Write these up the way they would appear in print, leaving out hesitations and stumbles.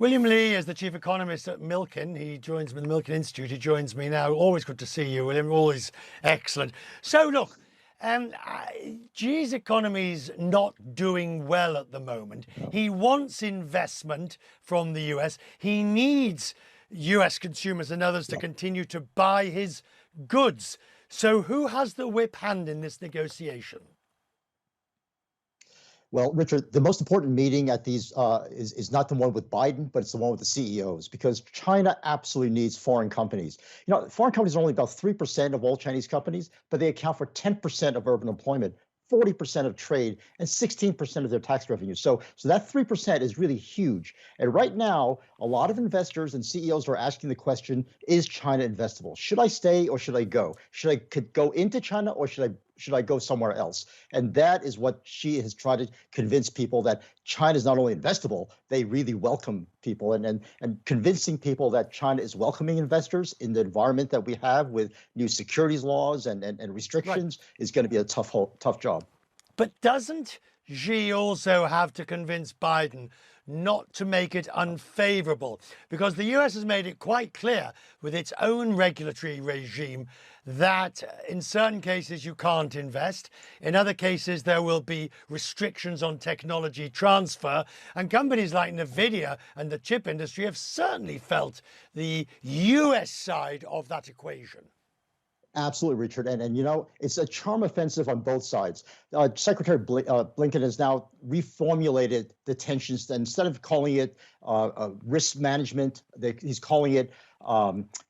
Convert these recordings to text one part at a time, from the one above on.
William Lee is the chief economist at Milken. He joins me, the Milken Institute. He joins me now. Always good to see you, William. Always excellent. So look, G's economy's not doing well at the moment. He wants investment from the US. He needs US consumers and others to continue to buy his goods. So who has the whip hand in this negotiation? Well, Richard, the most important meeting at these is not the one with Biden, but it's the one with the CEOs, because China absolutely needs foreign companies. You know, foreign companies are only about 3% of all Chinese companies, but they account for 10% of urban employment, 40% of trade, and 16% of their tax revenue. So that 3% is really huge. And right now, a lot of investors and CEOs are asking the question, is China investable? Should I stay or should I go? Should I go into China or should I go somewhere else? And that is what Xi has tried to convince people, that China is not only investable, they really welcome people, and convincing people that China is welcoming investors in the environment that we have with new securities laws and restrictions is going to be a tough job. But doesn't Xi also have to convince Biden not to make it unfavorable? Because the US has made it quite clear with its own regulatory regime that in certain cases you can't invest. In other cases, there will be restrictions on technology transfer. And companies like NVIDIA and the chip industry have certainly felt the US side of that equation. Absolutely, Richard. And you know, it's a charm offensive on both sides. Secretary Blinken has now reformulated the tensions. Instead of calling it risk management, he's calling it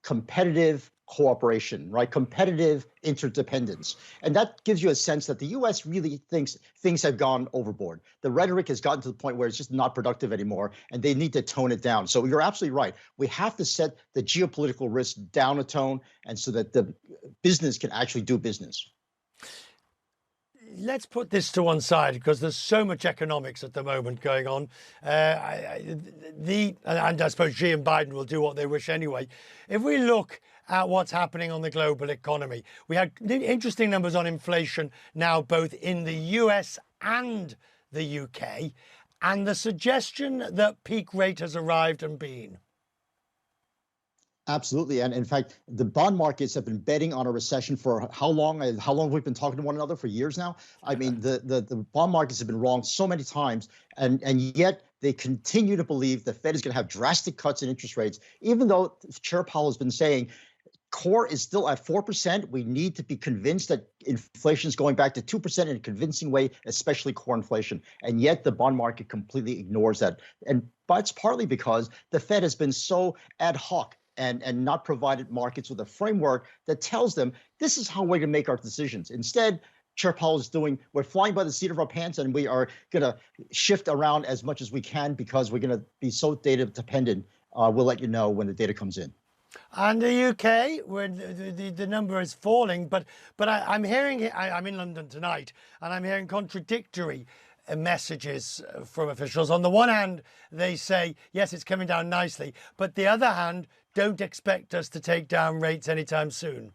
competitive cooperation, right? Competitive interdependence. And that gives you a sense that the U.S. really thinks things have gone overboard. The rhetoric has gotten to the point where it's just not productive anymore, and they need to tone it down. So you're absolutely right. We have to set the geopolitical risk down a tone, and so that the business can actually do business. Let's put this to one side, because there's so much economics at the moment going on. And I suppose Xi and Biden will do what they wish anyway. If we look at what's happening on the global economy, we had interesting numbers on inflation now, both in the US and the UK, and the suggestion that peak rate has arrived and been. Absolutely. And in fact, the bond markets have been betting on a recession for how long? How long we've been talking to one another? For years now. I mean, the bond markets have been wrong so many times, and yet they continue to believe the Fed is going to have drastic cuts in interest rates, even though Chair Powell has been saying core is still at 4%. We need to be convinced that inflation is going back to 2% in a convincing way, especially core inflation. And yet the bond market completely ignores that. But it's partly because the Fed has been so ad hoc and not provided markets with a framework that tells them this is how we're going to make our decisions. Instead, Chair Powell is doing, we're flying by the seat of our pants, and we are going to shift around as much as we can because we're going to be so data dependent. We'll let you know when the data comes in. And the UK, where the number is falling, but I'm hearing, I'm in London tonight, and I'm hearing contradictory messages from officials. On the one hand, they say, yes, it's coming down nicely, but the other hand, don't expect us to take down rates anytime soon.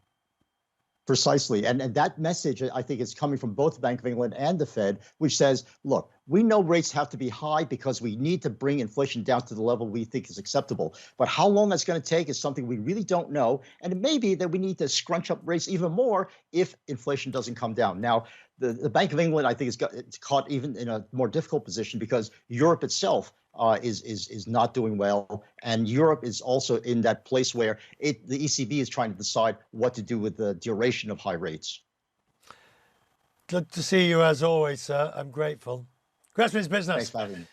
Precisely. And that message, I think, is coming from both the Bank of England and the Fed, which says, look, we know rates have to be high because we need to bring inflation down to the level we think is acceptable. But how long that's going to take is something we really don't know. And it may be that we need to scrunch up rates even more if inflation doesn't come down. Now, the Bank of England, I think, it's caught even in a more difficult position because Europe itself is not doing well, and Europe is also in that place where the ECB is trying to decide what to do with the duration of high rates. Good to see you as always, sir. I'm grateful. Christmas business. Thanks for having me.